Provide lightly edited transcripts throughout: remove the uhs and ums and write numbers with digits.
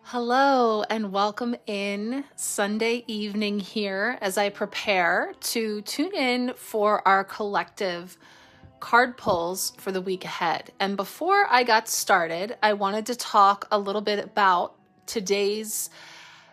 Hello and welcome in Sunday evening here as I prepare to tune in for our collective card pulls for the week ahead. And before I got started, I wanted to talk a little bit about today's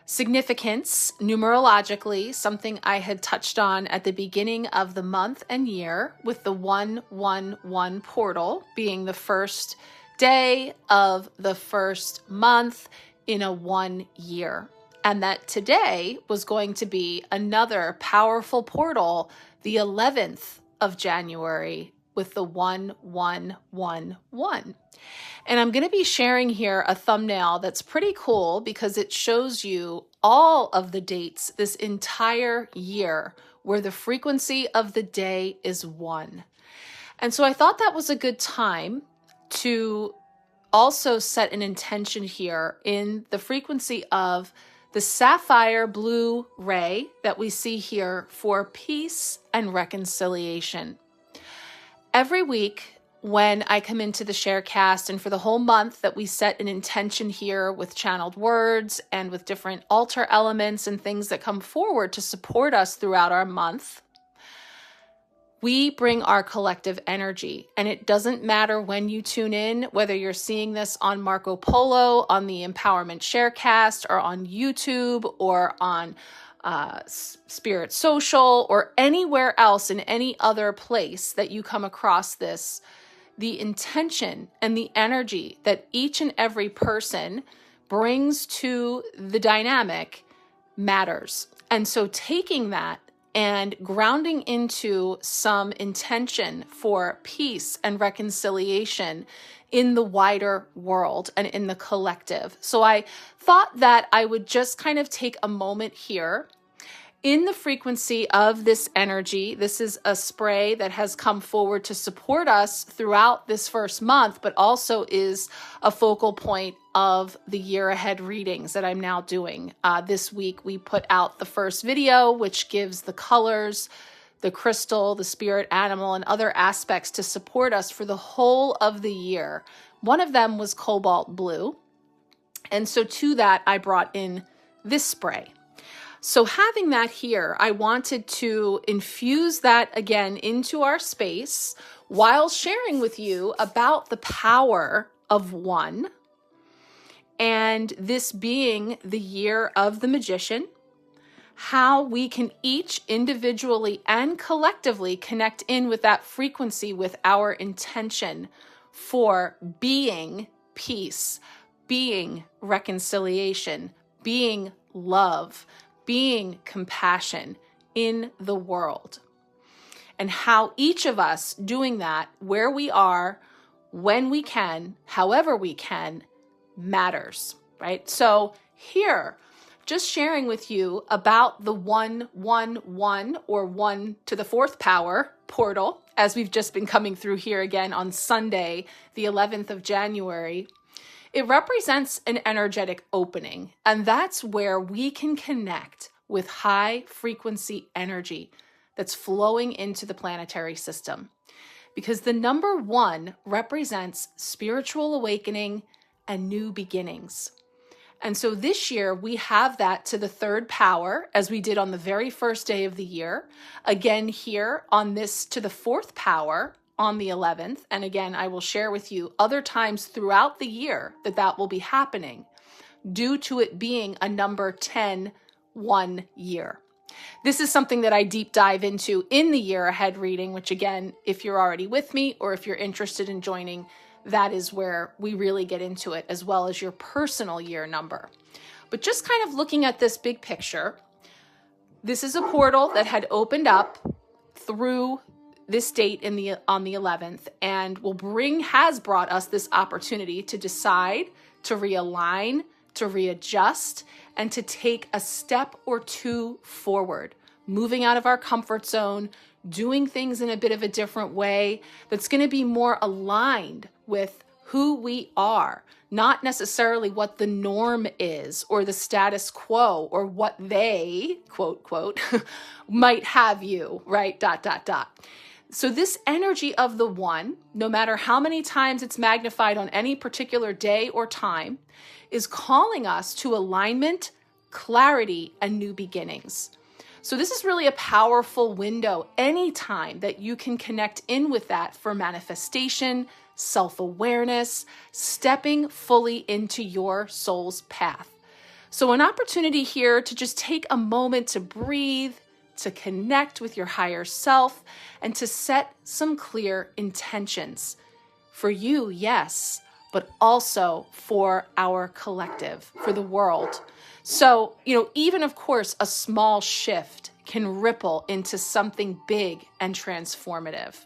significance numerologically, something I had touched on at the beginning of the month and year with the 111 portal being the first day of the first month in a 1 year. And that today was going to be another powerful portal, the 11th of January with the 1111. And I'm going to be sharing here a thumbnail that's pretty cool because it shows you all of the dates this entire year where the frequency of the day is 1. And so I thought that was a good time to also set an intention here in the frequency of the sapphire blue ray that we see here for peace and reconciliation. Every week when I come into the Sharecast and for the whole month that we set an intention here with channeled words and with different altar elements and things that come forward to support us throughout our month, we bring our collective energy, and it doesn't matter when you tune in, whether you're seeing this on Marco Polo, on the Empowerment Sharecast, or on YouTube, or on Spirit Social, or anywhere else in any other place that you come across this. The intention and the energy that each and every person brings to the dynamic matters. And so taking that and grounding into some intention for peace and reconciliation in the wider world and in the collective. So I thought that I would just kind of take a moment here in the frequency of this energy. This is a spray that has come forward to support us throughout this first month, but also is a focal point of the year ahead readings that I'm now doing. This week, we put out the first video, which gives the colors, the crystal, the spirit animal, and other aspects to support us for the whole of the year. One of them was cobalt blue. And so to that, I brought in this spray. So having that here, I wanted to infuse that again into our space while sharing with you about the power of 1, and this being the year of the magician, how we can each individually and collectively connect in with that frequency with our intention for being peace, being reconciliation, being love, being compassion in the world, and how each of us doing that where we are, when we can, however we can, matters, right? So here, just sharing with you about the 111 or 1 to the 4th power portal, as we've just been coming through here again on Sunday, the 11th of January. It represents an energetic opening, and that's where we can connect with high frequency energy that's flowing into the planetary system. Because the number 1 represents spiritual awakening and new beginnings. And so this year we have that to the 3rd power, as we did on the very first day of the year. Again here on this to the 4th power on the 11th. And again, I will share with you other times throughout the year that will be happening due to it being a number 10, 1 year. This is something that I deep dive into in the year ahead reading, which again, if you're already with me or if you're interested in joining, that is where we really get into it, as well as your personal year number. But just kind of looking at this big picture, this is a portal that had opened up through this date on the 11th, and has brought us this opportunity to decide, to realign, to readjust, and to take a step or two forward, moving out of our comfort zone, doing things in a bit of a different way that's going to be more aligned with who we are, not necessarily what the norm is or the status quo or what they, quote, quote, might have you, right, ... So this energy of the one, no matter how many times it's magnified on any particular day or time, is calling us to alignment, clarity, and new beginnings. So this is really a powerful window anytime that you can connect in with that for manifestation, self-awareness, stepping fully into your soul's path. So an opportunity here to just take a moment to breathe, to connect with your higher self, and to set some clear intentions for you, yes, but also for our collective, for the world. So, even of course, a small shift can ripple into something big and transformative.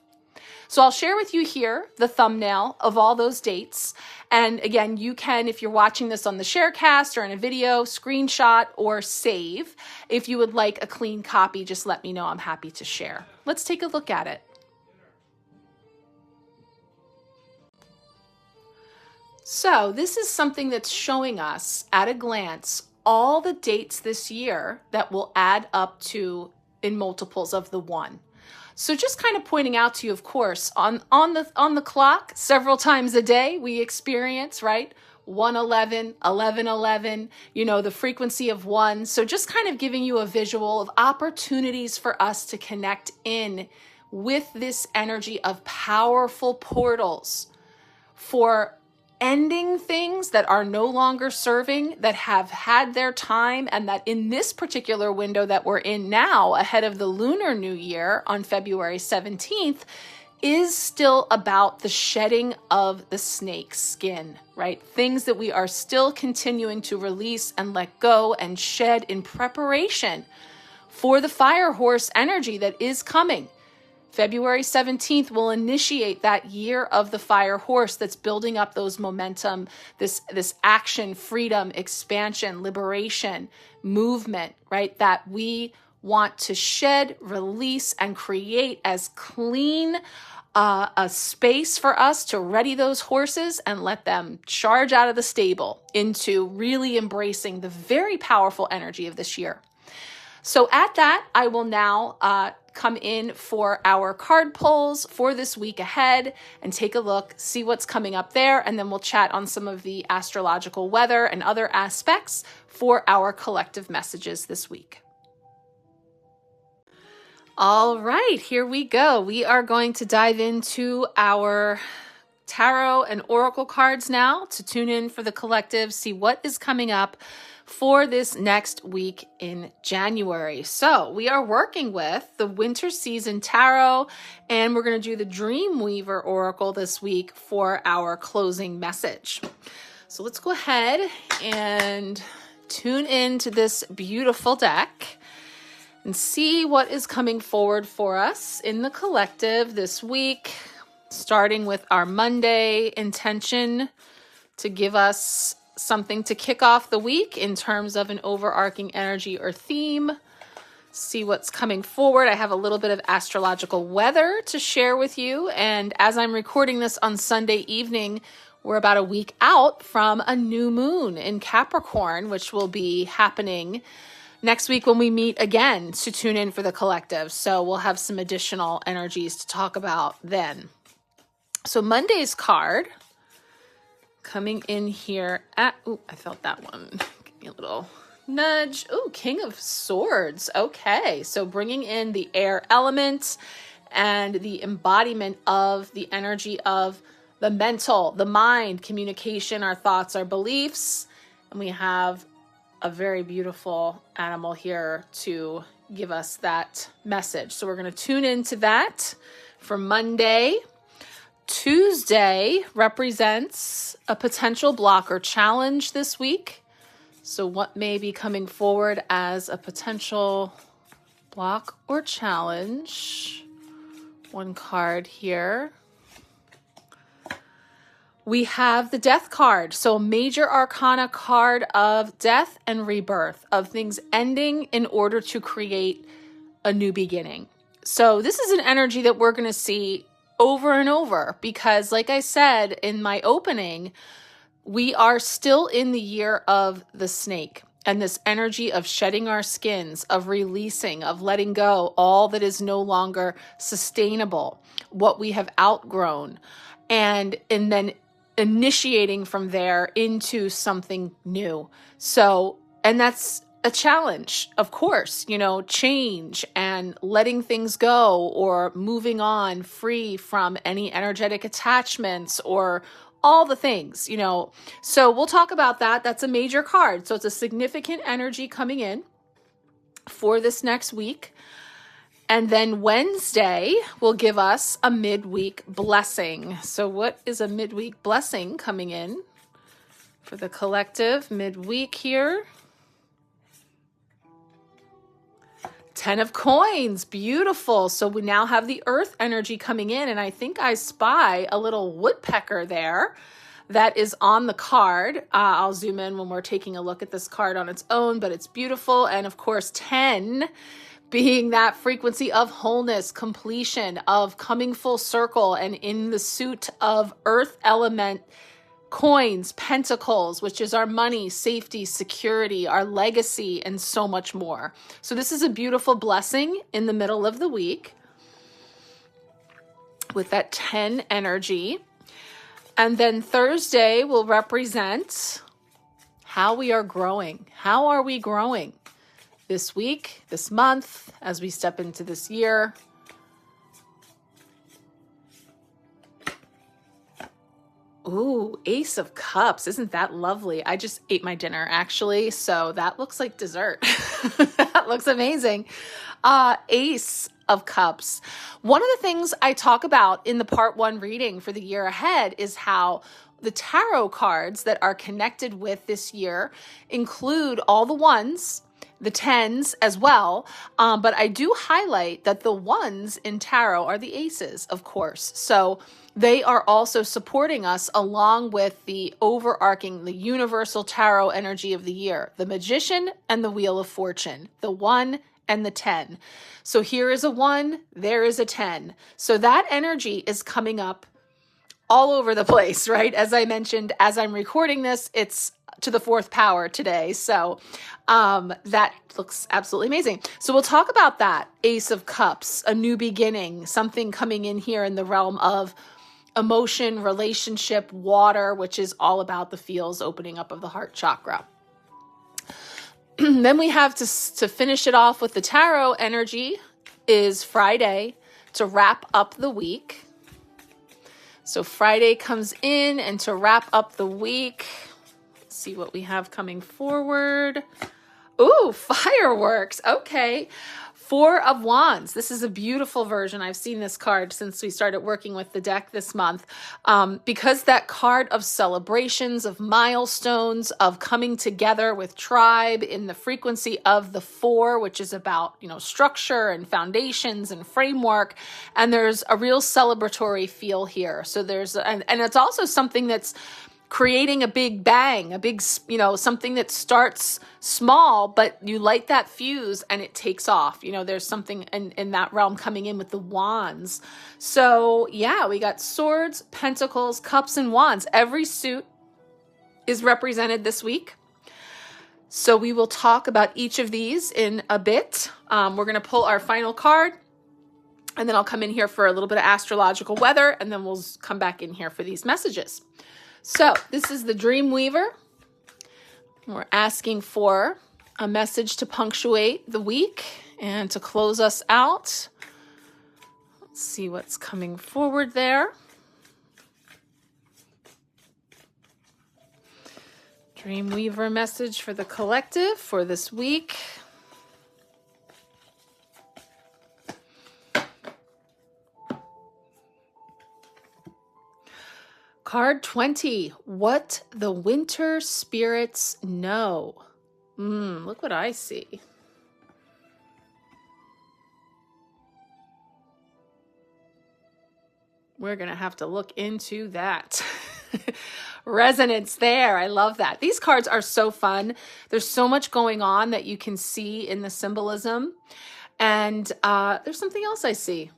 So I'll share with you here the thumbnail of all those dates. And again, you can, if you're watching this on the Sharecast or in a video, screenshot or save. If you would like a clean copy, just let me know. I'm happy to share. Let's take a look at it. So this is something that's showing us at a glance all the dates this year that will add up to in multiples of the one. So just kind of pointing out to you, of course, on the clock, several times a day we experience, right? 111, 1111, the frequency of one. So just kind of giving you a visual of opportunities for us to connect in with this energy of powerful portals for ending things that are no longer serving, that have had their time, and that in this particular window that we're in now, ahead of the Lunar New Year on February 17th, is still about the shedding of the snake skin, right? Things that we are still continuing to release and let go and shed in preparation for the fire horse energy that is coming. February 17th will initiate that year of the fire horse that's building up those momentum, this action, freedom, expansion, liberation, movement, right? That we want to shed, release, and create as clean a space for us to ready those horses and let them charge out of the stable into really embracing the very powerful energy of this year. So at that, I will now come in for our card pulls for this week ahead and take a look, see what's coming up there, and then we'll chat on some of the astrological weather and other aspects for our collective messages this week. All right, here we go. We are going to dive into our tarot and oracle cards now to tune in for the collective, see what is coming up for this next week in January. So we are working with the winter season tarot, and we're going to do the Dreamweaver oracle this week for our closing message. So let's go ahead and tune into this beautiful deck and see what is coming forward for us in the collective this week, starting with our Monday intention to give us something to kick off the week in terms of an overarching energy or theme. See what's coming forward. I have a little bit of astrological weather to share with you. And as I'm recording this on Sunday evening, we're about a week out from a new moon in Capricorn, which will be happening next week when we meet again to tune in for the collective. So we'll have some additional energies to talk about then. So Monday's card coming in here at, I felt that one. Give me a little nudge. King of Swords. Okay, so bringing in the air element and the embodiment of the energy of the mental, the mind, communication, our thoughts, our beliefs. And we have a very beautiful animal here to give us that message. So we're going to tune into that for Monday. Tuesday represents a potential block or challenge this week. So what may be coming forward as a potential block or challenge? One card here. We have the Death card. So a major arcana card of death and rebirth, of things ending in order to create a new beginning. So this is an energy that we're going to see over and over because, like I said in my opening, we are still in the year of the snake. and this energy of shedding our skins, of releasing, of letting go all that is no longer sustainable, what we have outgrown, and then initiating from there into something new. So, and that's a challenge, of course, you know, change and letting things go or moving on free from any energetic attachments or all the things, you know. So we'll talk about that. That's a major card. So it's a significant energy coming in for this next week. And then Wednesday will give us a midweek blessing. So what is a midweek blessing coming in for the collective midweek here? 10 of coins, beautiful. So we now have the earth energy coming in, and I think I spy a little woodpecker there that is on the card. I'll zoom in when we're taking a look at this card on its own, but it's beautiful. And of course, 10 being that frequency of wholeness, completion, of coming full circle, and in the suit of earth element coins, pentacles, which is our money, safety, security, our legacy, and so much more. So this is a beautiful blessing in the middle of the week with that 10 energy. And then Thursday will represent how we are growing. How are we growing this week, this month, as we step into this year? Ooh, Ace of Cups. Isn't that lovely? I just ate my dinner, actually, so that looks like dessert. That looks amazing. Ace of Cups. One of the things I talk about in the part 1 reading for the year ahead is how the tarot cards that are connected with this year include all the ones, the 10s as well. But I do highlight that the ones in tarot are the aces, of course. So they are also supporting us along with the overarching, the universal tarot energy of the year, the Magician and the Wheel of Fortune, the 1 and the 10. So here is a 1, there is a 10. So that energy is coming up all over the place, right? As I mentioned, as I'm recording this, it's to the 4th power today. So that looks absolutely amazing. So we'll talk about that. Ace of Cups, a new beginning, something coming in here in the realm of emotion, relationship, water, which is all about the feels, opening up of the heart chakra. Then we have to finish it off with the tarot energy is Friday to wrap up the week. So Friday comes in, and to wrap up the week, let's see what we have coming forward. Ooh, fireworks. Okay. 4 of Wands. This is a beautiful version. I've seen this card since we started working with the deck this month, because that card of celebrations, of milestones, of coming together with tribe in the frequency of the 4, which is about, you know, structure and foundations and framework. And there's a real celebratory feel here. So there's, and it's also something that's creating a big bang, a big, you know, something that starts small, but you light that fuse and it takes off. You know, there's something in that realm coming in with the wands. So yeah, we got swords, pentacles, cups, and wands. Every suit is represented this week. So we will talk about each of these in a bit. We're going to pull our final card, and then I'll come in here for a little bit of astrological weather, and then we'll come back in here for these messages. So this is the Dream Weaver. We're asking for a message to punctuate the week and to close us out. Let's see what's coming forward there. Dream Weaver message for the collective for this week. Card 20, what the winter spirits know. Look what I see. We're going to have to look into that. Resonance there. I love that. These cards are so fun. There's so much going on that you can see in the symbolism. And there's something else I see.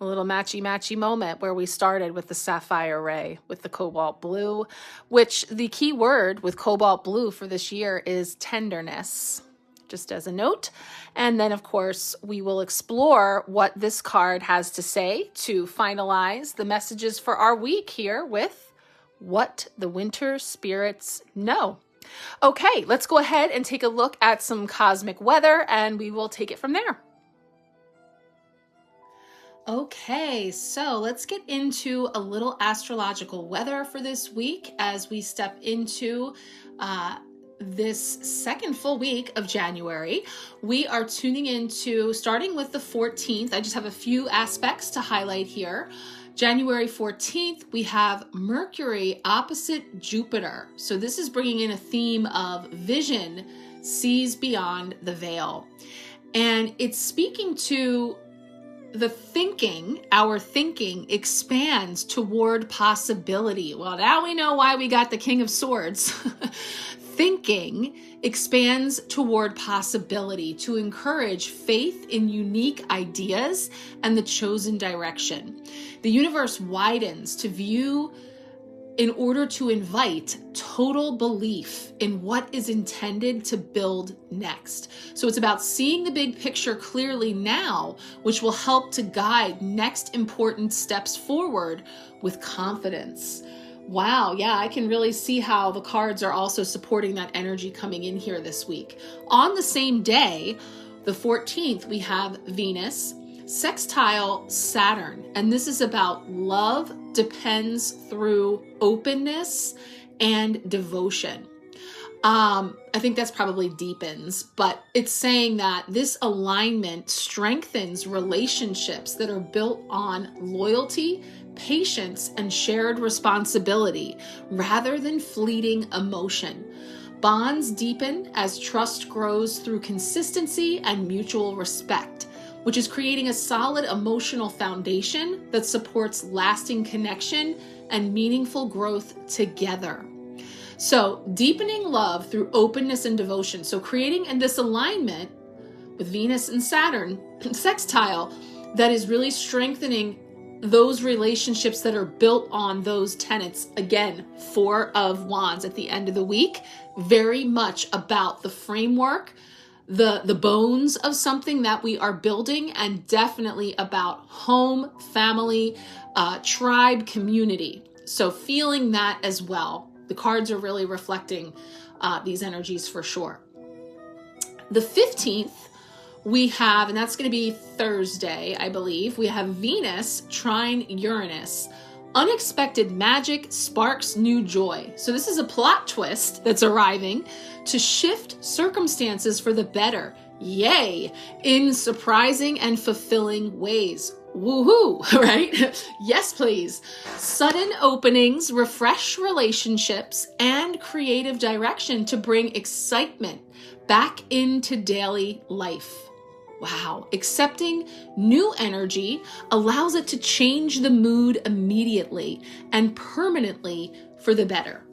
A little matchy-matchy moment where we started with the sapphire ray with the cobalt blue, which the key word with cobalt blue for this year is tenderness, just as a note. And then, of course, we will explore what this card has to say to finalize the messages for our week here with What the Winter Spirits Know. Okay, let's go ahead and take a look at some cosmic weather, and we will take it from there. Okay, so let's get into a little astrological weather for this week as we step into this second full week of January. We are tuning into, starting with the 14th. I just have a few aspects to highlight here. January 14th, we have Mercury opposite Jupiter. So this is bringing in a theme of vision sees beyond the veil. And it's speaking to the thinking, our thinking expands toward possibility. Well, now we know why we got the King of Swords. Thinking expands toward possibility to encourage faith in unique ideas and the chosen direction. The universe widens to view in order to invite total belief in what is intended to build next. So it's about seeing the big picture clearly now, which will help to guide next important steps forward with confidence. Wow, yeah, I can really see how the cards are also supporting that energy coming in here this week. On the same day, the 14th, we have Venus sextile Saturn, and this is about love depends through openness and devotion. I think that's probably deepens, but it's saying that this alignment strengthens relationships that are built on loyalty, patience, and shared responsibility rather than fleeting emotion. Bonds deepen as trust grows through consistency and mutual respect, which is creating a solid emotional foundation that supports lasting connection and meaningful growth together. So deepening love through openness and devotion. So creating in this alignment with Venus and Saturn sextile that is really strengthening those relationships that are built on those tenets. Again, Four of Wands at the end of the week, very much about the framework, the bones of something that we are building, and definitely about home, family, tribe, community. So feeling that as well. The cards are really reflecting these energies for sure. The 15th, we have, and that's going to be Thursday, I believe, we have Venus trine Uranus. Unexpected magic sparks new joy. So this is a plot twist that's arriving to shift circumstances for the better. Yay! In surprising and fulfilling ways. Woohoo, right? Yes, please. Sudden openings refresh relationships and creative direction to bring excitement back into daily life. Wow. Accepting new energy allows it to change the mood immediately and permanently for the better.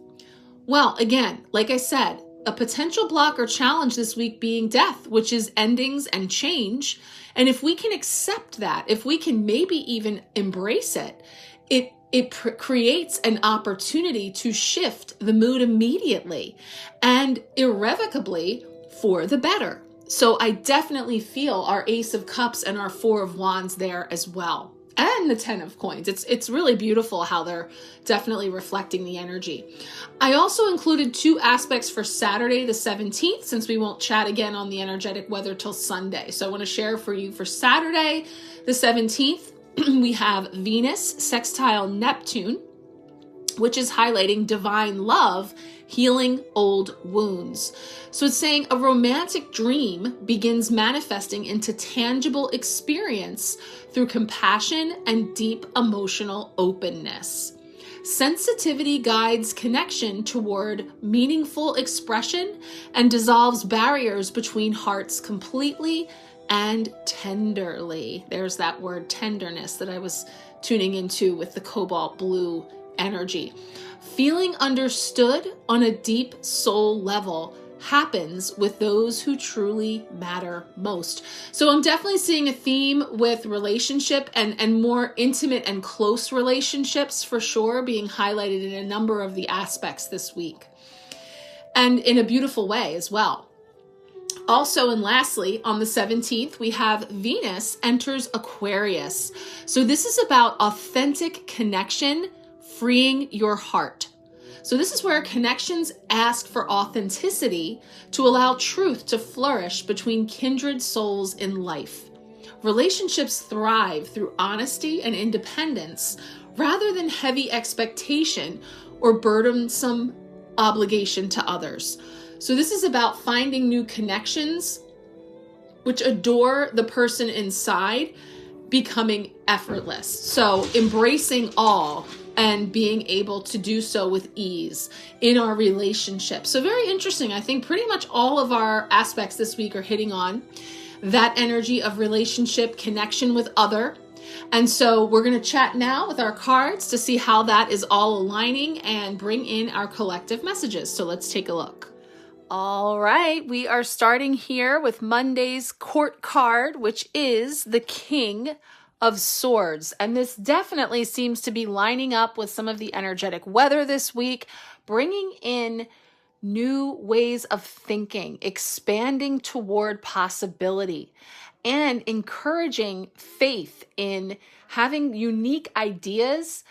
Well, again, like I said, a potential block or challenge this week being death, which is endings and change. And if we can accept that, if we can maybe even embrace it, it creates an opportunity to shift the mood immediately and irrevocably for the better. So I definitely feel our Ace of Cups and our Four of Wands there as well. And the 10 of Coins. It's really beautiful how they're definitely reflecting the energy. I also included two aspects for Saturday the 17th, since we won't chat again on the energetic weather till Sunday. So I want to share for you for Saturday the 17th, we have Venus sextile Neptune, which is highlighting divine love, healing old wounds. So it's saying a romantic dream begins manifesting into tangible experience through compassion and deep emotional openness. Sensitivity guides connection toward meaningful expression and dissolves barriers between hearts completely and tenderly. There's that word tenderness that I was tuning into with the cobalt blue energy. Feeling understood on a deep soul level happens with those who truly matter most. So I'm definitely seeing a theme with relationship and more intimate and close relationships for sure being highlighted in a number of the aspects this week. And in a beautiful way as well. Also, and lastly, on the 17th, we have Venus enters Aquarius. So this is about authentic connection, freeing your heart. So this is where connections ask for authenticity to allow truth to flourish between kindred souls in life. Relationships thrive through honesty and independence rather than heavy expectation or burdensome obligation to others. So this is about finding new connections which adore the person inside, becoming effortless. So embracing all and being able to do so with ease in our relationship. So very interesting. I think pretty much all of our aspects this week are hitting on that energy of relationship, connection with other. And so we're going to chat now with our cards to see how that is all aligning and bring in our collective messages. So let's take a look. All right, we are starting here with Monday's court card, which is the King of Swords. And this definitely seems to be lining up with some of the energetic weather this week, bringing in new ways of thinking, expanding toward possibility, and encouraging faith in having unique ideas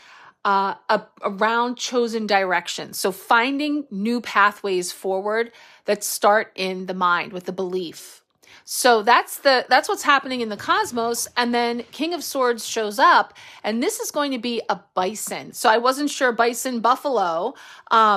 around chosen directions. So finding new pathways forward that start in the mind with the belief. So that's what's happening in the cosmos. And then King of Swords shows up, and this is going to be a bison. So I wasn't sure bison, buffalo,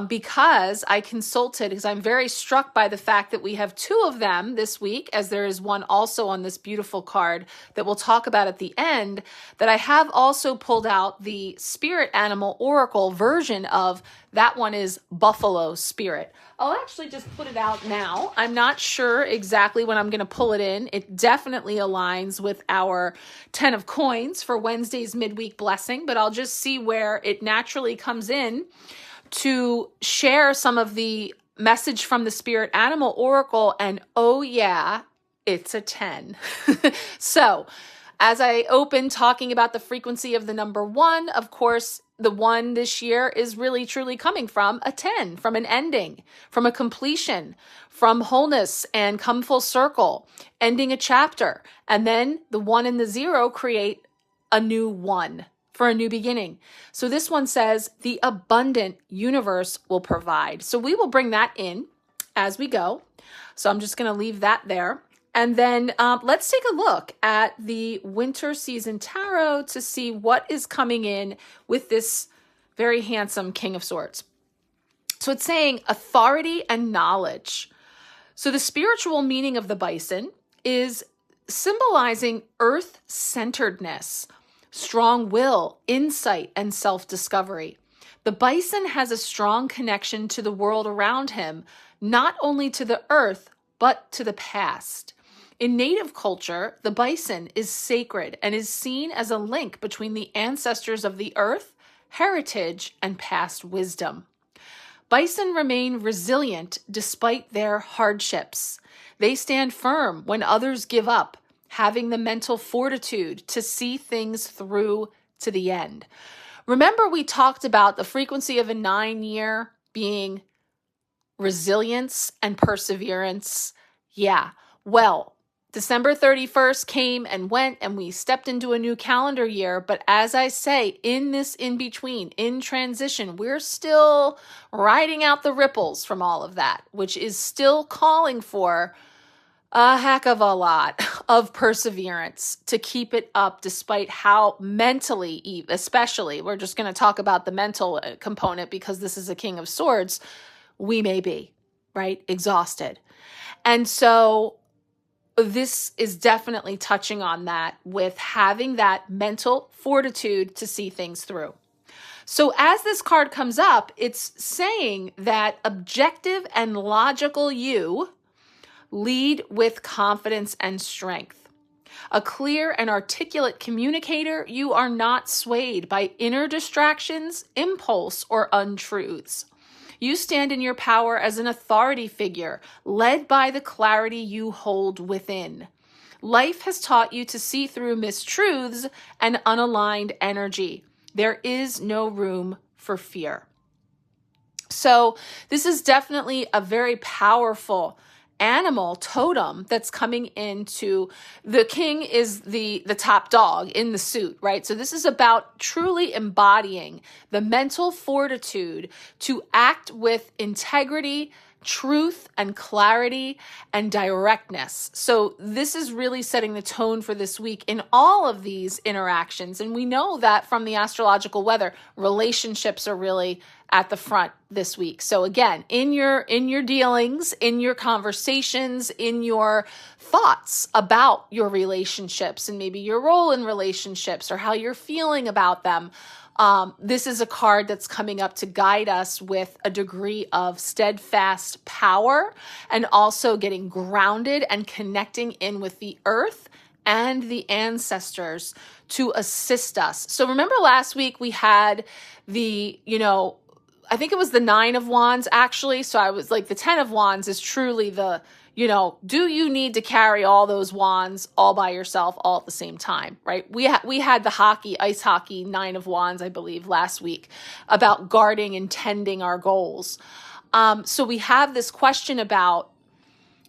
because I consulted, because I'm very struck by the fact that we have two of them this week, as there is one also on this beautiful card that we'll talk about at the end, that I have also pulled out the spirit animal oracle version of. That one is buffalo spirit. I'll actually just put it out now. I'm not sure exactly when I'm going to pull it in. It definitely aligns with our 10 of coins for Wednesday's midweek blessing, but I'll just see where it naturally comes in to share some of the message from the spirit animal oracle. And oh yeah, it's a 10. So as I open talking about the frequency of the number 1, of course, the 1 this year is really truly coming from a 10, from an ending, from a completion, from wholeness and come full circle, ending a chapter. And then the 1 and the 0 create a new 1 for a new beginning. So this one says the abundant universe will provide. So we will bring that in as we go. So I'm just going to leave that there. And then let's take a look at the winter season tarot to see what is coming in with this very handsome King of Swords. So it's saying authority and knowledge. So the spiritual meaning of the bison is symbolizing earth-centeredness, strong will, insight, and self-discovery. The bison has a strong connection to the world around him, not only to the earth, but to the past. In Native culture, the bison is sacred and is seen as a link between the ancestors of the earth, heritage, and past wisdom. Bison remain resilient despite their hardships. They stand firm when others give up, having the mental fortitude to see things through to the end. Remember, we talked about the frequency of a 9-year being resilience and perseverance. Yeah, well, December 31st came and went, and we stepped into a new calendar year. But as I say, in this in-between, in transition, we're still riding out the ripples from all of that, which is still calling for a heck of a lot of perseverance to keep it up, despite how mentally, especially, we're just going to talk about the mental component because this is a King of Swords, we may be, right, exhausted. And so this is definitely touching on that with having that mental fortitude to see things through. So as this card comes up, it's saying that objective and logical you lead with confidence and strength. A clear and articulate communicator, you are not swayed by inner distractions, impulse, or untruths. You stand in your power as an authority figure, led by the clarity you hold within. Life has taught you to see through mistruths and unaligned energy. There is no room for fear. So this is definitely a very powerful animal totem that's coming into the king is the top dog in the suit, right? So this is about truly embodying the mental fortitude to act with integrity, truth, and clarity and directness. So this is really setting the tone for this week in all of these interactions. And we know that from the astrological weather, relationships are really at the front this week. So again, in your dealings, in your conversations, in your thoughts about your relationships and maybe your role in relationships or how you're feeling about them, this is a card that's coming up to guide us with a degree of steadfast power and also getting grounded and connecting in with the earth and the ancestors to assist us. So remember last week we had I think it was the 9 of Wands actually. So I was like, the 10 of Wands is truly the, do you need to carry all those wands all by yourself all at the same time, right? We had the ice hockey 9 of Wands, I believe, last week about guarding and tending our goals. So we have this question about,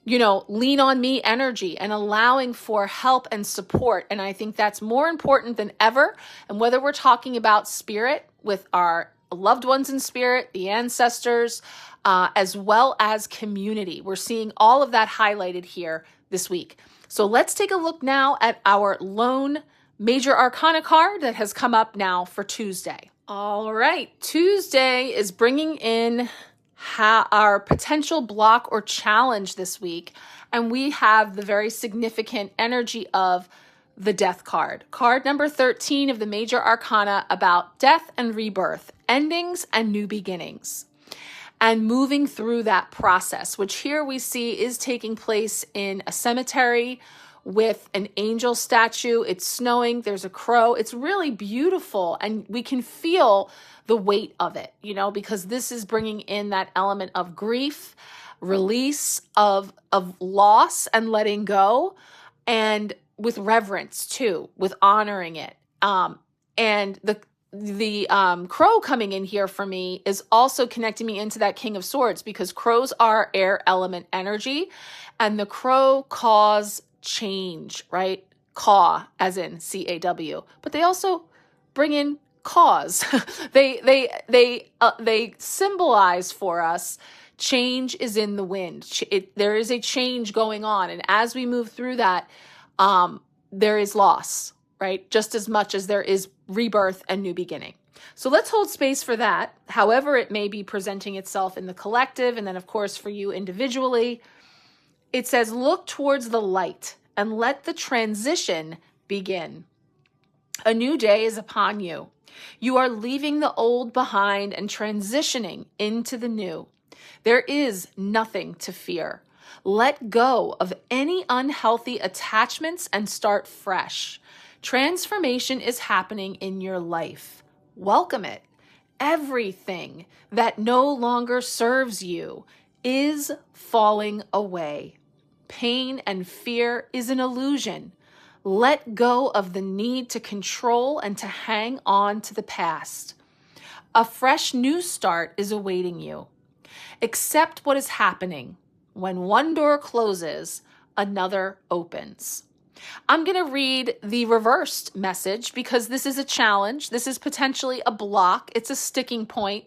lean on me energy and allowing for help and support. And I think that's more important than ever. And whether we're talking about spirit with our loved ones in spirit, the ancestors, as well as community. We're seeing all of that highlighted here this week. So let's take a look now at our lone major arcana card that has come up now for Tuesday. All right, Tuesday is bringing in our potential block or challenge this week. And we have the very significant energy of the Death card. Card number 13 of the major arcana about death and rebirth, endings and new beginnings, and moving through that process, which here we see is taking place in a cemetery with an angel statue. It's snowing. There's a crow. It's really beautiful. And we can feel the weight of it, because this is bringing in that element of grief, release of loss and letting go, and with reverence too, with honoring it. And the crow coming in here for me is also connecting me into that King of Swords, because crows are air element energy, and the crow cause change, right? Caw, as in C-A-W, but they also bring in cause. They symbolize for us change is in the wind. There is a change going on, and as we move through that, there is loss, right? Just as much as there is rebirth and new beginning. So let's hold space for that, however it may be presenting itself in the collective, and then of course for you individually. It says, look towards the light and let the transition begin. A new day is upon you. You are leaving the old behind and transitioning into the new. There is nothing to fear. Let go of any unhealthy attachments and start fresh. Transformation is happening in your life. Welcome it. Everything that no longer serves you is falling away. Pain and fear is an illusion. Let go of the need to control and to hang on to the past. A fresh new start is awaiting you. Accept what is happening. When one door closes, another opens. I'm going to read the reversed message because this is a challenge. This is potentially a block. It's a sticking point.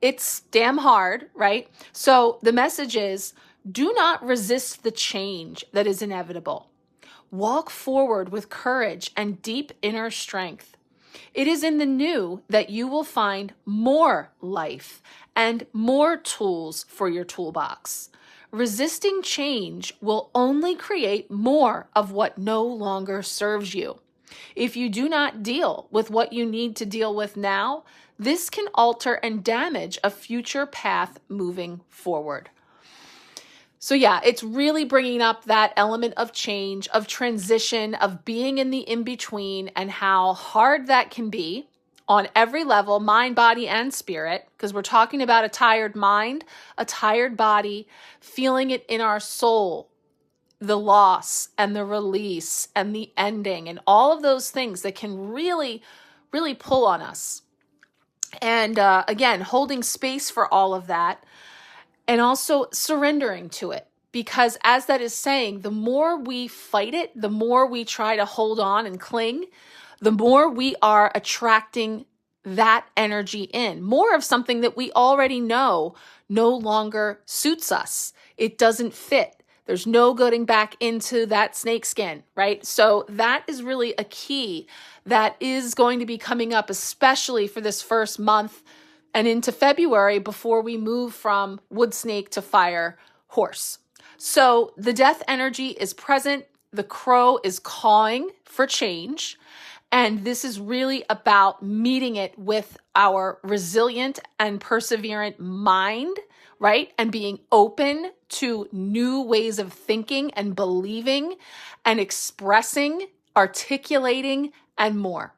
It's damn hard, right? So the message is, do not resist the change that is inevitable. Walk forward with courage and deep inner strength. It is in the new that you will find more life and more tools for your toolbox. Resisting change will only create more of what no longer serves you. If you do not deal with what you need to deal with now, this can alter and damage a future path moving forward. So yeah, it's really bringing up that element of change, of transition, of being in the in-between, and how hard that can be. on every level, mind, body, and spirit, because we're talking about a tired mind, a tired body, feeling it in our soul, the loss and the release and the ending and all of those things that can really, really pull on us. And again, holding space for all of that and also surrendering to it. Because as that is saying, the more we fight it, the more we try to hold on and cling, the more we are attracting that energy in. More of something that we already know no longer suits us. It doesn't fit. There's no getting back into that snake skin, right? So that is really a key that is going to be coming up, especially for this first month and into February before we move from wood snake to fire horse. So the death energy is present. The crow is cawing for change. And this is really about meeting it with our resilient and perseverant mind, right? And being open to new ways of thinking and believing and expressing, articulating, and more.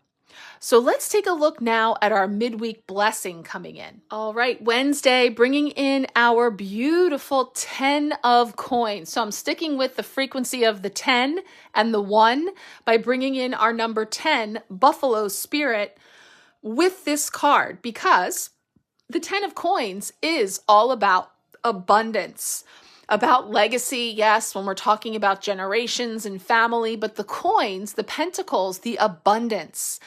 So let's take a look now at our midweek blessing coming in. All right, Wednesday, bringing in our beautiful 10 of coins. So I'm sticking with the frequency of the 10 and the 1 by bringing in our number 10, Buffalo Spirit, with this card, because the 10 of coins is all about abundance, about legacy, yes, when we're talking about generations and family, but the coins, the pentacles, the abundance.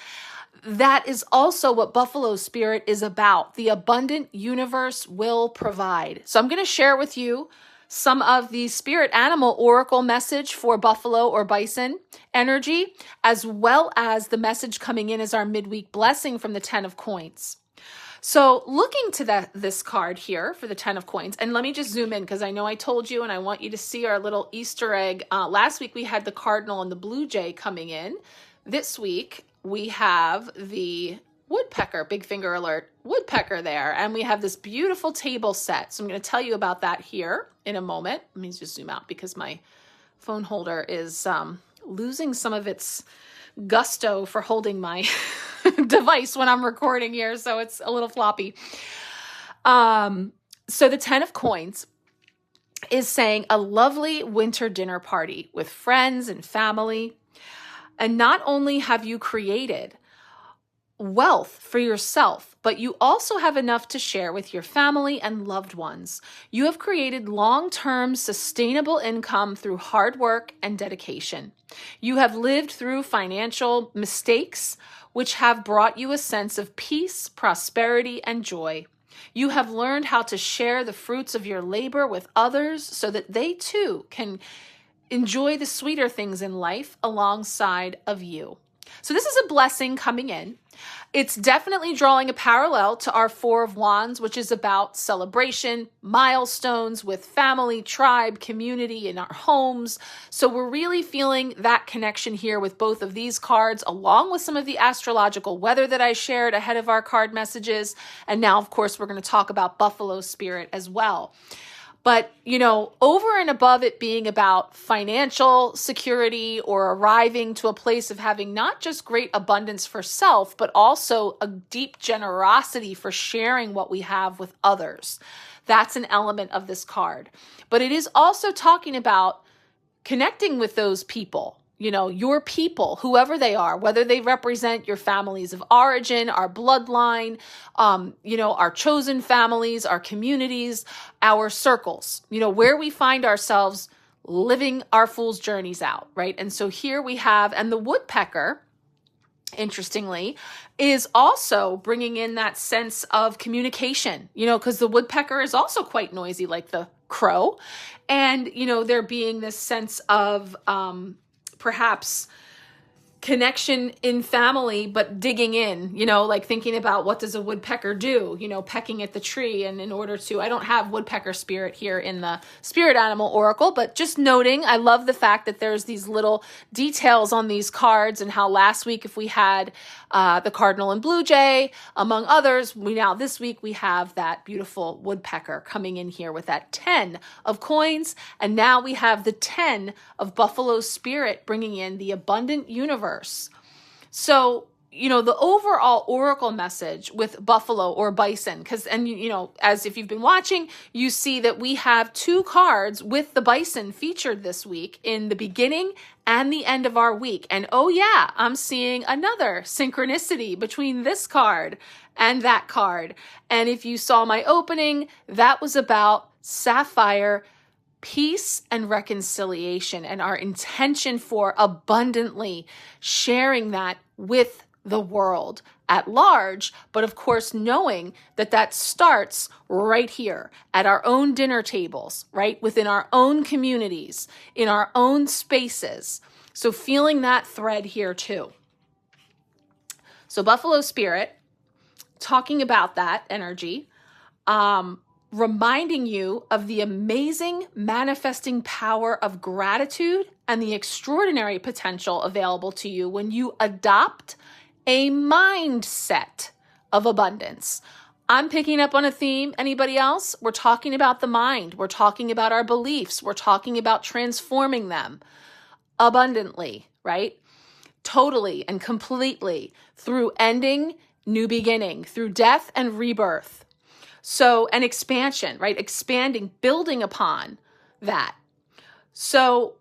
That is also what Buffalo Spirit is about. The abundant universe will provide. So I'm going to share with you some of the spirit animal oracle message for buffalo or bison energy, as well as the message coming in as our midweek blessing from the 10 of coins. So looking to this card here for the 10 of coins, and let me just zoom in because I know I told you and I want you to see our little Easter egg. Last week we had the cardinal and the blue jay coming in. This week we have the woodpecker, big finger alert, woodpecker there. And we have this beautiful table set. So I'm going to tell you about that here in a moment. Let me just zoom out because my phone holder is losing some of its gusto for holding my device when I'm recording here. So it's a little floppy. So the 10 of coins is saying a lovely winter dinner party with friends and family. And not only have you created wealth for yourself, but you also have enough to share with your family and loved ones. You have created long-term sustainable income through hard work and dedication. You have lived through financial mistakes, which have brought you a sense of peace, prosperity, and joy. You have learned how to share the fruits of your labor with others so that they too can enjoy the sweeter things in life alongside of you. So this is a blessing coming in. It's definitely drawing a parallel to our 4 of Wands, which is about celebration, milestones with family, tribe, community in our homes. So we're really feeling that connection here with both of these cards, along with some of the astrological weather that I shared ahead of our card messages. And now, of course, we're going to talk about Buffalo Spirit as well. But, you know, over and above it being about financial security or arriving to a place of having not just great abundance for self, but also a deep generosity for sharing what we have with others. That's an element of this card. But it is also talking about connecting with those people, you know, your people, whoever they are, whether they represent your families of origin, our bloodline, you know, our chosen families, our communities, our circles, you know, where we find ourselves living our fool's journeys out, right? And so here we have, and the woodpecker, interestingly, is also bringing in that sense of communication, you know, because the woodpecker is also quite noisy like the crow. And, you know, there being this sense of, perhaps connection in family, but digging in, you know, like thinking about what does a woodpecker do, you know, pecking at the tree. And in order to, I don't have woodpecker spirit here in the spirit animal oracle, but just noting, I love the fact that there's these little details on these cards and how last week, if we had the cardinal and blue jay, among others, this week we have that beautiful woodpecker coming in here with that 10 of coins. And now we have the 10 of Buffalo Spirit bringing in the abundant universe. So the overall oracle message with buffalo or bison, as if you've been watching, you see that we have 2 cards with the bison featured this week in the beginning and the end of our week. And oh yeah, I'm seeing another synchronicity between this card and that card. And if you saw my opening, that was about sapphire, peace and reconciliation, and our intention for abundantly sharing that with the world at large, but of course knowing that that starts right here at our own dinner tables, right? Within our own communities, in our own spaces. So feeling that thread here too. So Buffalo Spirit, talking about that energy, reminding you of the amazing manifesting power of gratitude and the extraordinary potential available to you when you adopt a mindset of abundance. I'm picking up on a theme. Anybody else? We're talking about the mind. We're talking about our beliefs. We're talking about transforming them abundantly, right? Totally and completely, through ending, new beginning, through death and rebirth. So, an expansion, right? Expanding, building upon that. So,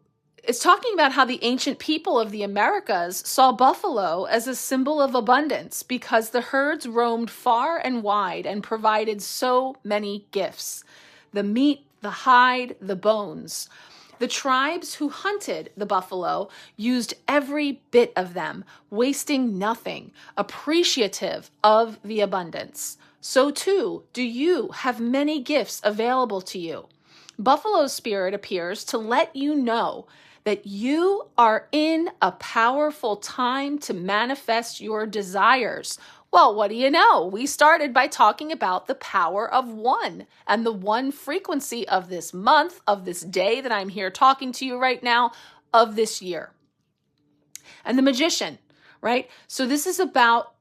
it's talking about how the ancient people of the Americas saw buffalo as a symbol of abundance because the herds roamed far and wide and provided so many gifts. The meat, the hide, the bones. The tribes who hunted the buffalo used every bit of them, wasting nothing, appreciative of the abundance. So too, do you have many gifts available to you. Buffalo Spirit appears to let you know that you are in a powerful time to manifest your desires. Well, what do you know? We started by talking about the power of 1 and the 1 frequency of this month, of this day that I'm here talking to you right now, of this year. And the Magician, right? So this is about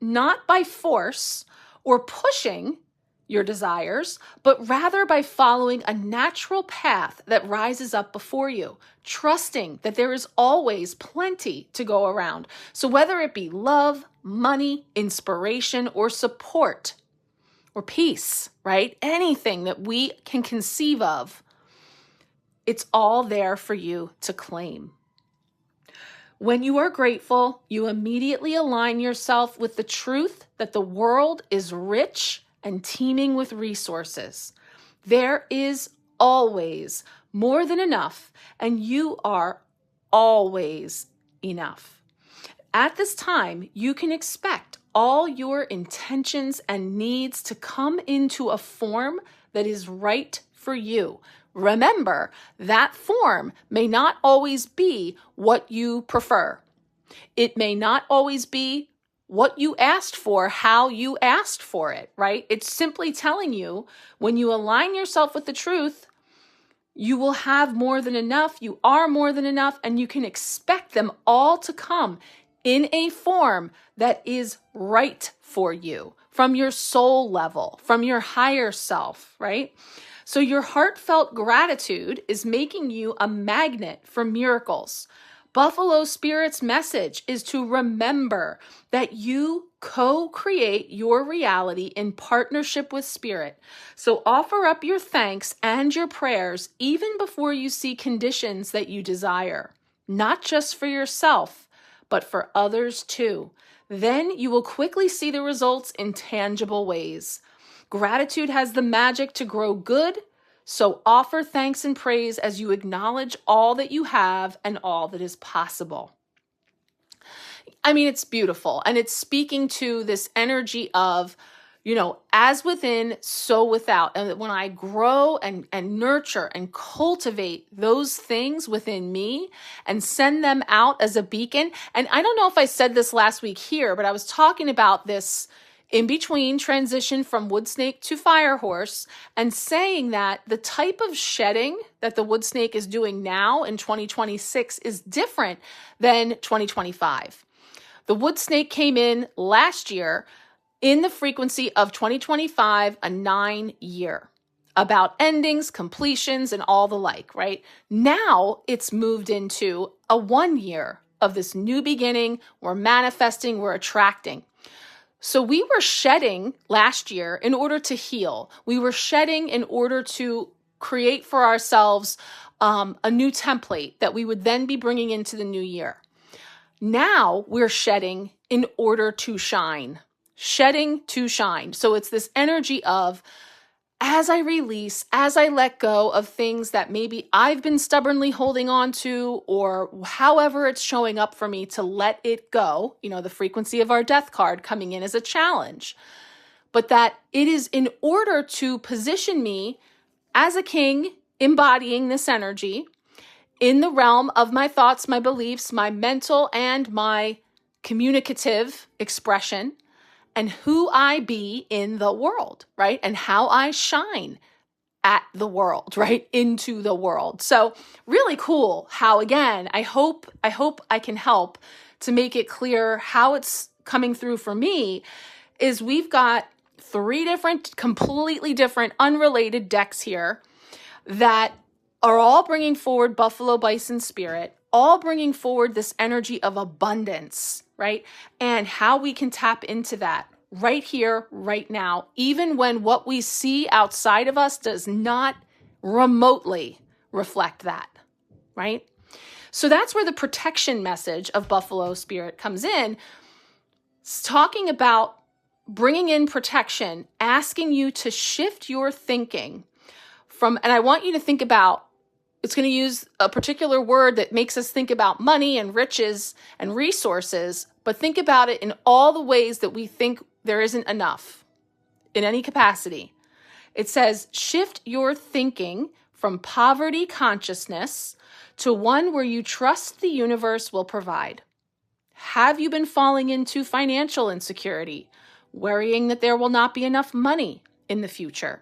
not by force or pushing your desires, but rather by following a natural path that rises up before you, trusting that there is always plenty to go around. So whether it be love, money, inspiration, or support, or peace, right? Anything that we can conceive of, it's all there for you to claim. When you are grateful, you immediately align yourself with the truth that the world is rich and teeming with resources. There is always more than enough, and you are always enough. At this time, you can expect all your intentions and needs to come into a form that is right for you. Remember, that form may not always be what you prefer. It may not always be what you asked for, how you asked for it, right? It's simply telling you when you align yourself with the truth, you will have more than enough, you are more than enough, and you can expect them all to come in a form that is right for you, from your soul level, from your higher self, right? So your heartfelt gratitude is making you a magnet for miracles. Buffalo Spirit's message is to remember that you co-create your reality in partnership with Spirit. So offer up your thanks and your prayers even before you see conditions that you desire, not just for yourself, but for others too. Then you will quickly see the results in tangible ways. Gratitude has the magic to grow good. So offer thanks and praise as you acknowledge all that you have and all that is possible. I mean, it's beautiful. And it's speaking to this energy of, as within, so without. And when I grow and nurture and cultivate those things within me and send them out as a beacon. And I don't know if I said this last week here, but I was talking about this in between transition from wood snake to fire horse, and saying that the type of shedding that the wood snake is doing now in 2026 is different than 2025. The wood snake came in last year in the frequency of 2025, a 9-year, about endings, completions, and all the like, right? Now it's moved into a 1-year of this new beginning. We're manifesting, we're attracting. So we were shedding last year in order to heal. We were shedding in order to create for ourselves a new template that we would then be bringing into the new year. Now we're shedding in order to shine. Shedding to shine. So it's this energy of, as I release, as I let go of things that maybe I've been stubbornly holding on to, or however it's showing up for me, to let it go, the frequency of our death card coming in as a challenge, but that it is in order to position me as a king embodying this energy in the realm of my thoughts, my beliefs, my mental and my communicative expression, and who I be in the world, right? And how I shine at the world, right? Into the world. So really cool how, again, I hope I can help to make it clear how it's coming through for me is we've got 3 different, completely different, unrelated decks here that are all bringing forward Buffalo Bison Spirit, all bringing forward this energy of abundance, right? And how we can tap into that right here, right now, even when what we see outside of us does not remotely reflect that, right? So that's where the protection message of Buffalo Spirit comes in. It's talking about bringing in protection, asking you to shift your thinking from, and I want you to think about, it's going to use a particular word that makes us think about money and riches and resources, but think about it in all the ways that we think there isn't enough in any capacity. It says, shift your thinking from poverty consciousness to one where you trust the universe will provide. Have you been falling into financial insecurity, worrying that there will not be enough money in the future?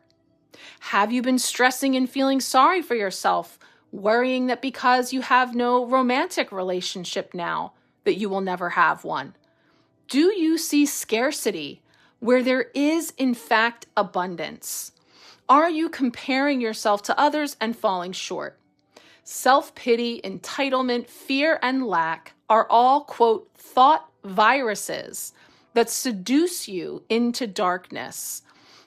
Have you been stressing and feeling sorry for yourself, worrying that because you have no romantic relationship now, that you will never have one? Do you see scarcity where there is, in fact, abundance? Are you comparing yourself to others and falling short? Self-pity, entitlement, fear, and lack are all, quote, thought viruses that seduce you into darkness.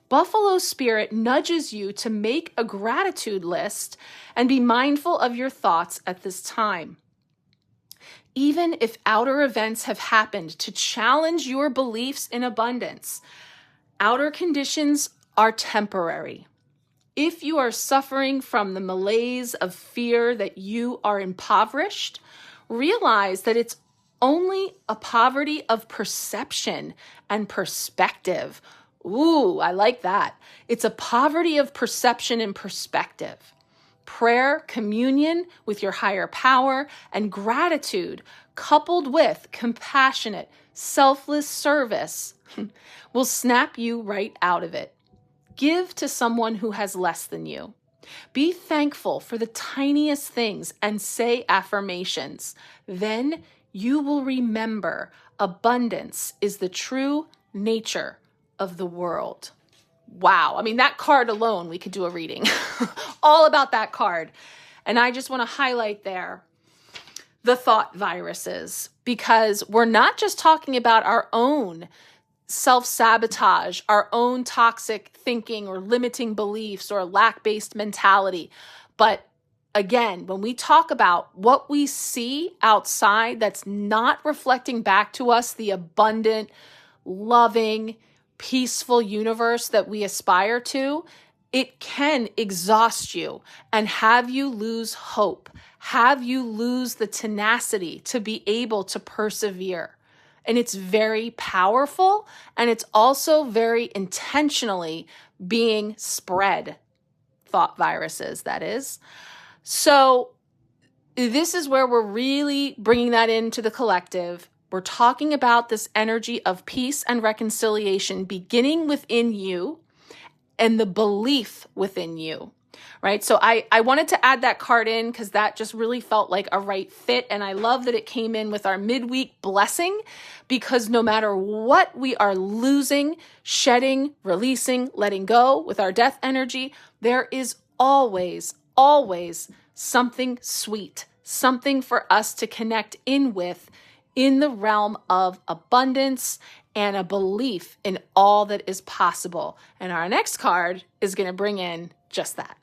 Buffalo Spirit nudges you to make a gratitude list and be mindful of your thoughts at this time. Even if outer events have happened to challenge your beliefs in abundance, outer conditions are temporary. If you are suffering from the malaise of fear that you are impoverished, realize that it's only a poverty of perception and perspective. Ooh, I like that. It's a poverty of perception and perspective. Prayer, communion with your higher power, and gratitude, coupled with compassionate, selfless service, will snap you right out of it. Give to someone who has less than you. Be thankful for the tiniest things and say affirmations. Then you will remember abundance is the true nature of the world. Wow. I mean, that card alone, we could do a reading all about that card. And I just want to highlight there the thought viruses, because we're not just talking about our own self-sabotage, our own toxic thinking or limiting beliefs or lack-based mentality. But again, when we talk about what we see outside that's not reflecting back to us the abundant, loving, peaceful universe that we aspire to, it can exhaust you and have you lose hope, have you lose the tenacity to be able to persevere. And it's very powerful, and it's also very intentionally being spread. Thought viruses, that is. So this is where we're really bringing that into the collective. We're talking about this energy of peace and reconciliation beginning within you and the belief within you, right? So I wanted to add that card in because that just really felt like a right fit. And I love that it came in with our midweek blessing, because no matter what we are losing, shedding, releasing, letting go with our death energy, there is always, always something sweet, something for us to connect in with in the realm of abundance and a belief in all that is possible. And our next card is going to bring in just that.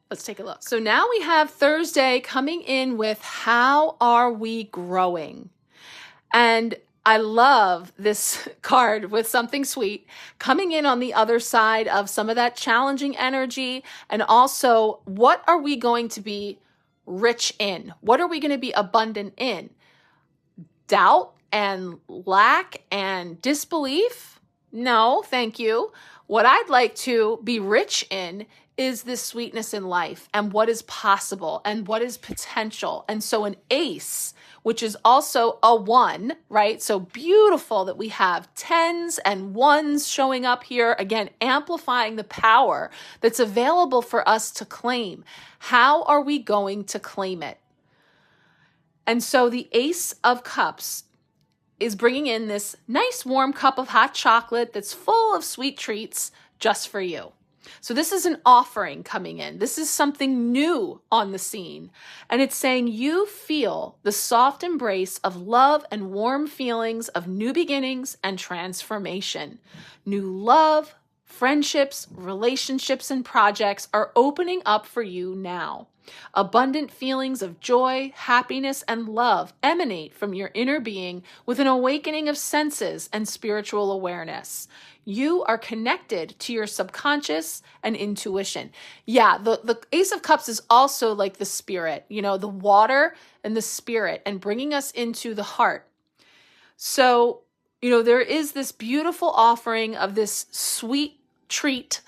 Let's take a look. So now we have Thursday coming in with how are we growing? And I love this card with something sweet coming in on the other side of some of that challenging energy. And also, what are we going to be rich in? What are we going to be abundant in? Doubt and lack and disbelief? No, thank you. What I'd like to be rich in is this sweetness in life and what is possible and what is potential. And so an ace, which is also a 1, right? So beautiful that we have 10s and 1s showing up here. Again, amplifying the power that's available for us to claim. How are we going to claim it? And so the Ace of Cups is bringing in this nice warm cup of hot chocolate that's full of sweet treats just for you. So this is an offering coming in. This is something new on the scene. And it's saying you feel the soft embrace of love and warm feelings of new beginnings and transformation. New love, friendships, relationships, and projects are opening up for you now. Abundant feelings of joy, happiness, and love emanate from your inner being with an awakening of senses and spiritual awareness. You are connected to your subconscious and intuition. Yeah, the Ace of Cups is also like the spirit, the water and the spirit, and bringing us into the heart. So, there is this beautiful offering of this sweet treat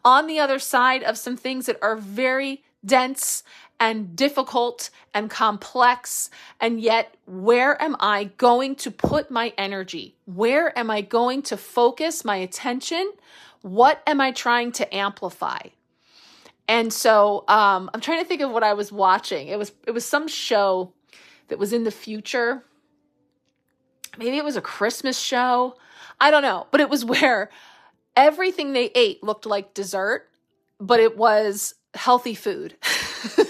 on the other side of some things that are very dense and difficult and complex. And yet, where am I going to put my energy? Where am I going to focus my attention? What am I trying to amplify? And so I'm trying to think of what I was watching. It was some show that was in the future. Maybe it was a Christmas show. I don't know. But it was where everything they ate looked like dessert, but it was healthy food.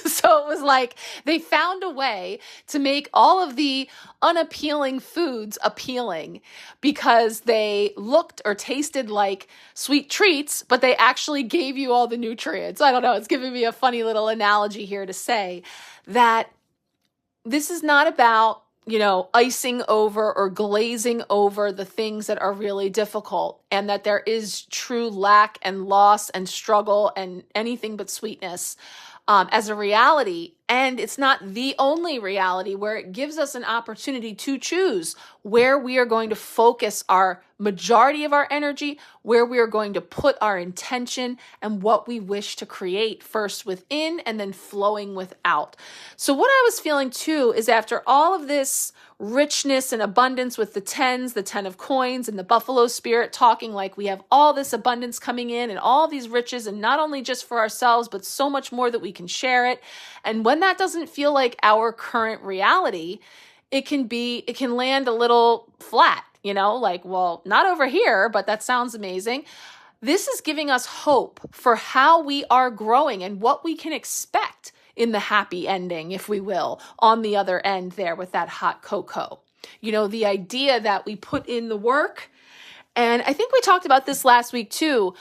So it was like they found a way to make all of the unappealing foods appealing because they looked or tasted like sweet treats, but they actually gave you all the nutrients. I don't know. It's giving me a funny little analogy here to say that this is not about icing over or glazing over the things that are really difficult, and that there is true lack and loss and struggle and anything but sweetness as a reality. And it's not the only reality, where it gives us an opportunity to choose where we are going to focus our majority of our energy, where we are going to put our intention, and what we wish to create first within and then flowing without. So what I was feeling too is, after all of this richness and abundance with the 10s, the 10 of coins, and the buffalo spirit talking like we have all this abundance coming in and all these riches, and not only just for ourselves, but so much more that we can share it. And when that doesn't feel like our current reality, it can land a little flat, like, well, not over here, but that sounds amazing. This is giving us hope for how we are growing and what we can expect in the happy ending, if we will, on the other end there with that hot cocoa. The idea that we put in the work. And I think we talked about this last week too.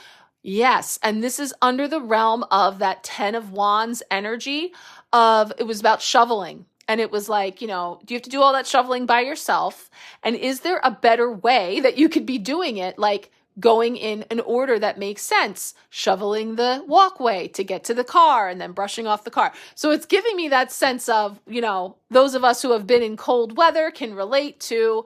Yes, and this is under the realm of that 10 of Wands energy it was about shoveling. And it was like, do you have to do all that shoveling by yourself? And is there a better way that you could be doing it? Like going in an order that makes sense, shoveling the walkway to get to the car and then brushing off the car. So it's giving me that sense of, those of us who have been in cold weather can relate to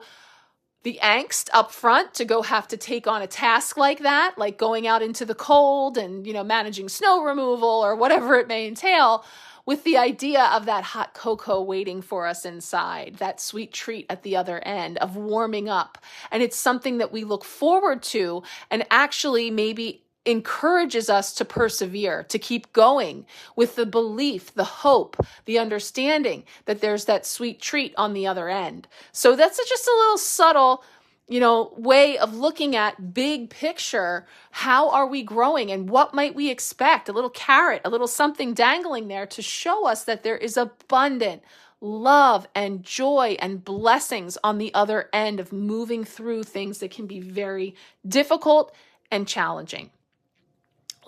the angst up front to go have to take on a task like that, like going out into the cold and, managing snow removal or whatever it may entail, with the idea of that hot cocoa waiting for us inside, that sweet treat at the other end of warming up. And it's something that we look forward to and actually maybe encourages us to persevere, to keep going with the belief, the hope, the understanding that there's that sweet treat on the other end. So that's just a little subtle way of looking at big picture. How are we growing and what might we expect? A little carrot, a little something dangling there to show us that there is abundant love and joy and blessings on the other end of moving through things that can be very difficult and challenging.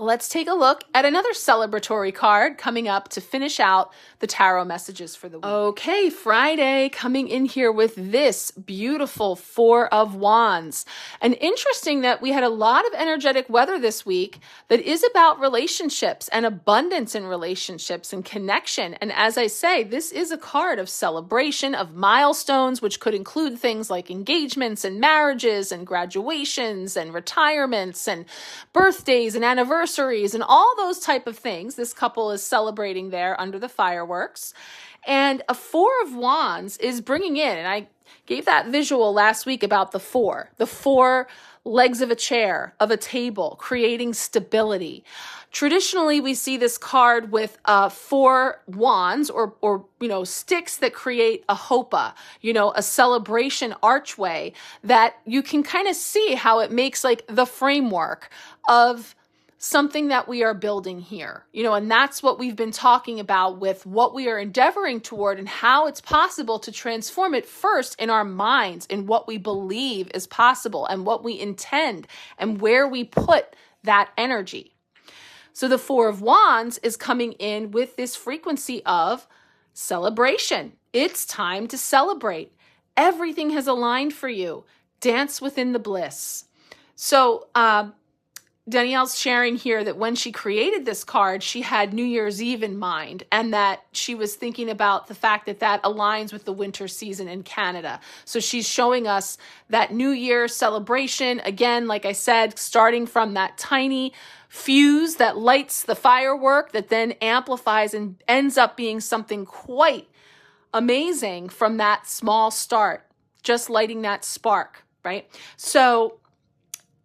Let's take a look at another celebratory card coming up to finish out the tarot messages for the week. Okay, Friday, coming in here with this beautiful Four of Wands. And interesting that we had a lot of energetic weather this week that is about relationships and abundance in relationships and connection. And as I say, this is a card of celebration, of milestones, which could include things like engagements and marriages and graduations and retirements and birthdays and anniversaries and all those type of things. This couple is celebrating there under the fireworks. And a Four of Wands is bringing in, and I gave that visual last week about the four legs of a chair, of a table, creating stability. Traditionally, we see this card with four wands or sticks that create a hopa, a celebration archway that you can kind of see how it makes like the framework of something that we are building here, and that's what we've been talking about with what we are endeavoring toward and how it's possible to transform it first in our minds, in what we believe is possible and what we intend and where we put that energy. So the Four of Wands is coming in with this frequency of celebration. It's time to celebrate. Everything has aligned for you. Dance within the bliss. So, Danielle's sharing here that when she created this card, she had New Year's Eve in mind, and that she was thinking about the fact that that aligns with the winter season in Canada. So she's showing us that New Year celebration, again, like I said, starting from that tiny fuse that lights the firework that then amplifies and ends up being something quite amazing from that small start, just lighting that spark, right? So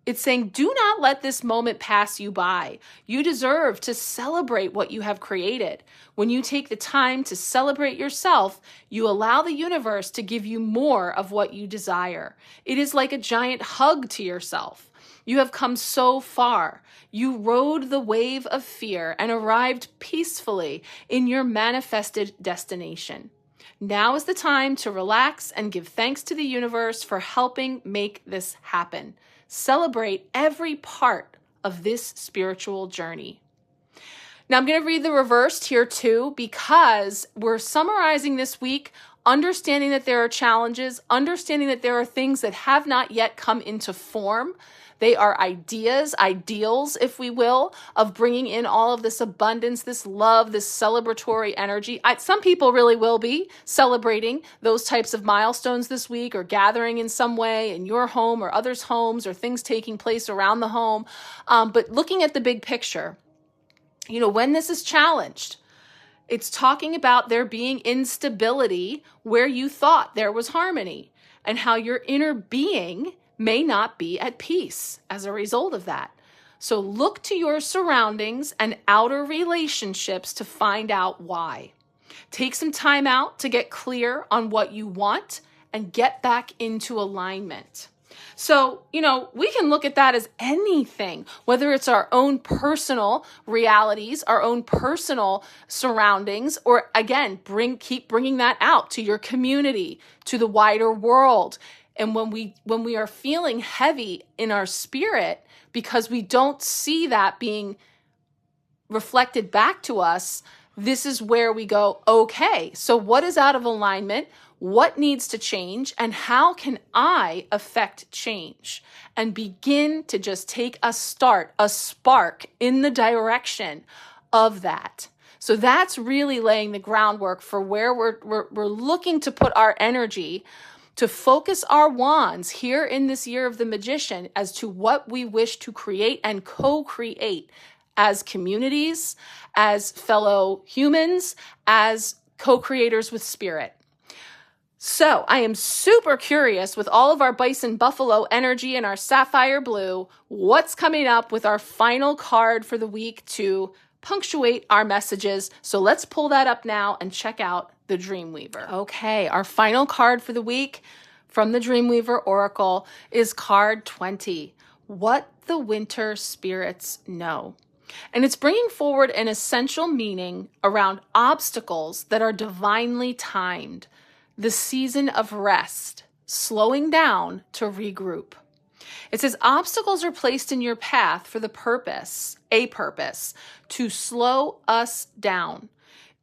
it's saying, do not let this moment pass you by. You deserve to celebrate what you have created. When you take the time to celebrate yourself, you allow the universe to give you more of what you desire. It is like a giant hug to yourself. You have come so far. You rode the wave of fear and arrived peacefully in your manifested destination. Now is the time to relax and give thanks to the universe for helping make this happen. Celebrate every part of this spiritual journey. Now I'm going to read the reversed here too, because we're summarizing this week, understanding that there are challenges, understanding that there are things that have not yet come into form. They are ideas, ideals, if we will, of bringing in all of this abundance, this love, this celebratory energy. Some people really will be celebrating those types of milestones this week, or gathering in some way in your home or others' homes, or things taking place around the home. But looking at the big picture, when this is challenged, it's talking about there being instability where you thought there was harmony, and how your inner being may not be at peace as a result of that. So look to your surroundings and outer relationships to find out why. Take some time out to get clear on what you want and get back into alignment. So, we can look at that as anything, whether it's our own personal realities, our own personal surroundings, or again, keep bringing that out to your community, to the wider world. And when we are feeling heavy in our spirit because we don't see that being reflected back to us, this is where we go, okay, so what is out of alignment? What needs to change? And how can I affect change? And begin to just take a spark in the direction of that. So that's really laying the groundwork for where we're looking to put our energy, to focus our wands here in this year of the Magician as to what we wish to create and co-create as communities, as fellow humans, as co-creators with spirit. So I am super curious, with all of our bison buffalo energy and our sapphire blue, what's coming up with our final card for the week to punctuate our messages. So let's pull that up now and check out the Dreamweaver. Okay, our final card for the week from the Dreamweaver Oracle is card 20. What the winter spirits know. And it's bringing forward an essential meaning around obstacles that are divinely timed, the season of rest, slowing down to regroup. It says obstacles are placed in your path for a purpose, to slow us down.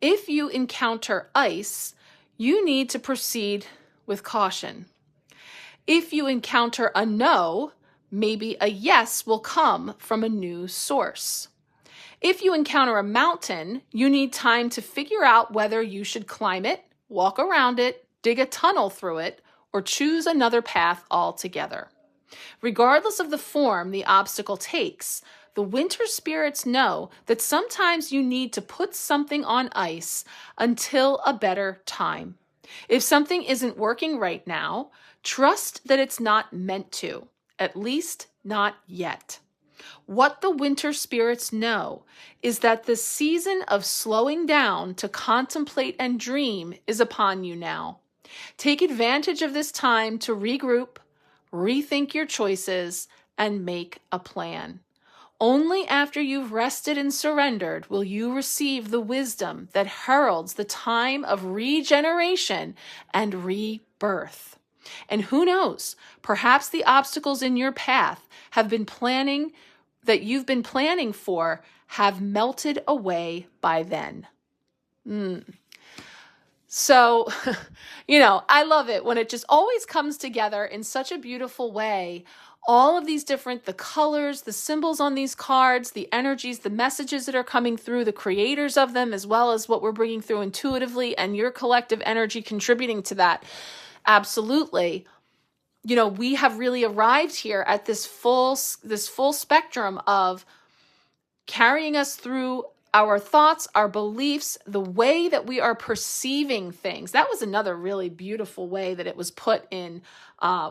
If you encounter ice, you need to proceed with caution. If you encounter a no, maybe a yes will come from a new source. If you encounter a mountain, you need time to figure out whether you should climb it, walk around it, dig a tunnel through it, or choose another path altogether. Regardless of the form the obstacle takes, the winter spirits know that sometimes you need to put something on ice until a better time. If something isn't working right now, trust that it's not meant to, at least not yet. What the winter spirits know is that the season of slowing down to contemplate and dream is upon you now. Take advantage of this time to regroup, rethink your choices, and make a plan. Only after you've rested and surrendered will you receive the wisdom that heralds the time of regeneration and rebirth. And who knows, perhaps the obstacles in your path you've been planning for have melted away by then. So, I love it when it just always comes together in such a beautiful way. All of these the colors, the symbols on these cards, the energies, the messages that are coming through, the creators of them, as well as what we're bringing through intuitively, and your collective energy contributing to that. Absolutely. We have really arrived here at this full spectrum of carrying us through our thoughts, our beliefs, the way that we are perceiving things. That was another really beautiful way that it was put in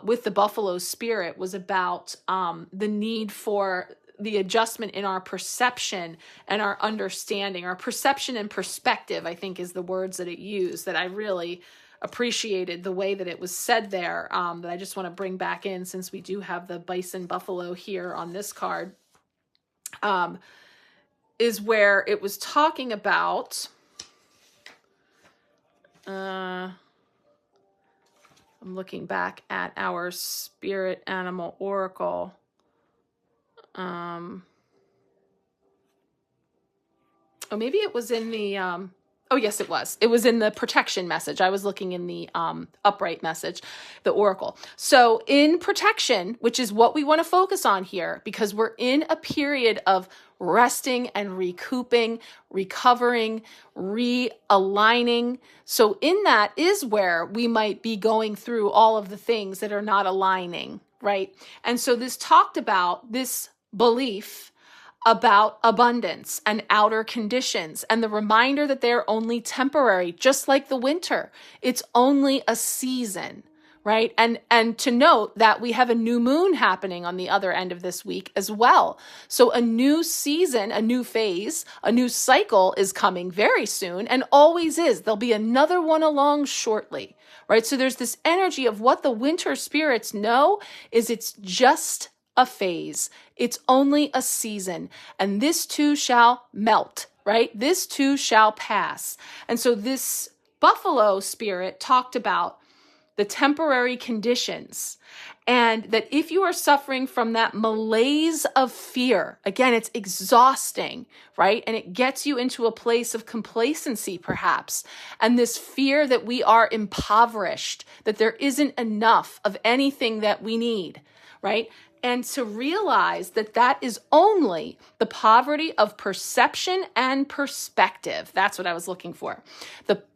with the buffalo spirit, was about the need for the adjustment in our perception and our understanding. Our perception and perspective, I think, is the words that it used, that I really appreciated the way that it was said there, that I just want to bring back in, since we do have the bison buffalo here on this card, is where it was talking about, I'm looking back at our spirit animal oracle. Maybe it was in the, yes, it was. It was in the protection message. I was looking in the upright message, the oracle. So in protection, which is what we want to focus on here, because we're in a period of resting and recouping, recovering, realigning. So in that is where we might be going through all of the things that are not aligning, right? And so this talked about this belief about abundance and outer conditions, and the reminder that they're only temporary, just like the winter. It's only a season, right? And to note that we have a new moon happening on the other end of this week as well. So a new season, a new phase, a new cycle is coming very soon, and always is. There'll be another one along shortly, right? So there's this energy of what the winter spirits know is it's just a phase. It's only a season, and this too shall melt, right? This too shall pass. And so this buffalo spirit talked about the temporary conditions, and that if you are suffering from that malaise of fear, again, it's exhausting, right? And it gets you into a place of complacency, perhaps. And this fear that we are impoverished, that there isn't enough of anything that we need, right? And to realize that that is only the poverty of perception and perspective. That's what I was looking for.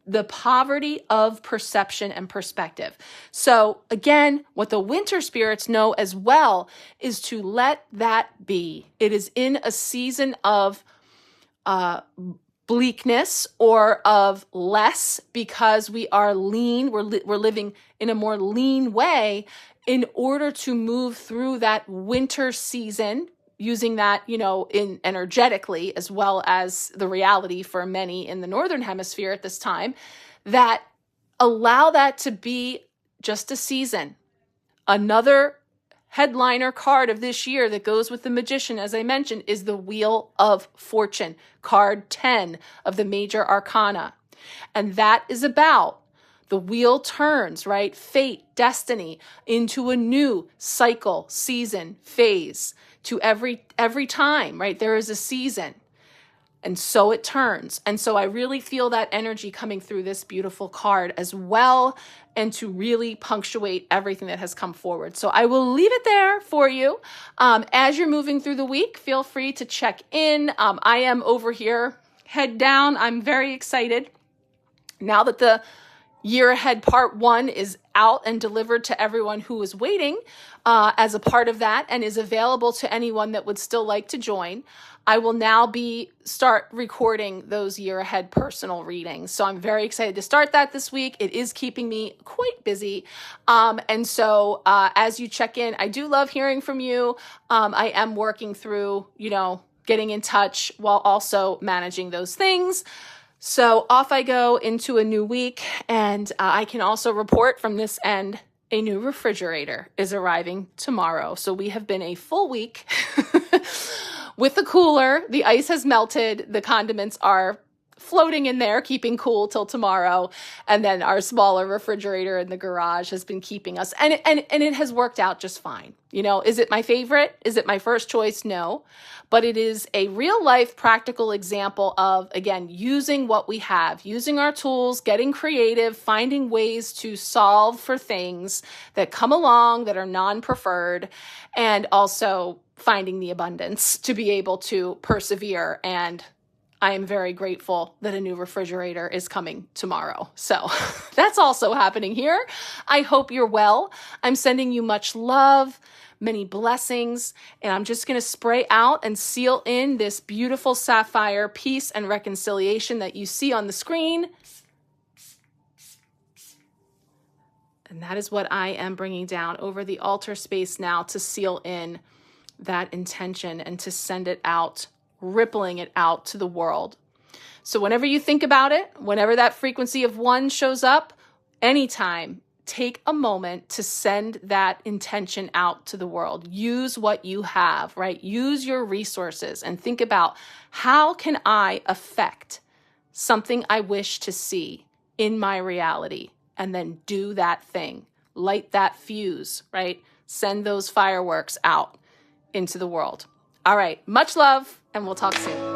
The poverty of perception and perspective. So again, what the winter spirits know as well is to let that be. It is in a season of bleakness or of less, because we are lean. We're living in a more lean way, in order to move through that winter season, using that, in energetically, as well as the reality for many in the Northern Hemisphere at this time, that allow that to be just a season, another headliner card of this year that goes with the Magician, as I mentioned, is the Wheel of Fortune, card 10 of the major arcana. And that is about the wheel turns, right? Fate, destiny, into a new cycle, season, phase. To every time, right? There is a season. And so it turns. And so I really feel that energy coming through this beautiful card as well, and to really punctuate everything that has come forward. So I will leave it there for you. As you're moving through the week, feel free to check in. I am over here, head down. I'm very excited. Now that the Year Ahead Part 1 is out and delivered to everyone who is waiting as a part of that and is available to anyone that would still like to join, I will now start recording those Year Ahead personal readings. So I'm very excited to start that this week. It is keeping me quite busy. And so as you check in, I do love hearing from you. I am working through, getting in touch while also managing those things. So off I go into a new week, and I can also report from this end, a new refrigerator is arriving tomorrow. So we have been a full week with the cooler. The ice has melted. The condiments are floating in there, keeping cool till tomorrow. And then our smaller refrigerator in the garage has been keeping us. And it has worked out just fine. Is it my favorite? Is it my first choice? No. But it is a real life practical example of, again, using what we have, using our tools, getting creative, finding ways to solve for things that come along that are non-preferred, and also finding the abundance to be able to persevere. And I am very grateful that a new refrigerator is coming tomorrow. So that's also happening here. I hope you're well. I'm sending you much love, many blessings, and I'm just going to spray out and seal in this beautiful sapphire peace and reconciliation that you see on the screen. And that is what I am bringing down over the altar space now to seal in that intention and to send it out, rippling it out to the world. So whenever you think about it, whenever that frequency of 1 shows up, anytime, take a moment to send that intention out to the world. Use what you have, right? Use your resources and think about, how can I affect something I wish to see in my reality? And then do that thing. Light that fuse, right? Send those fireworks out into the world. All right. Much love, and we'll talk soon.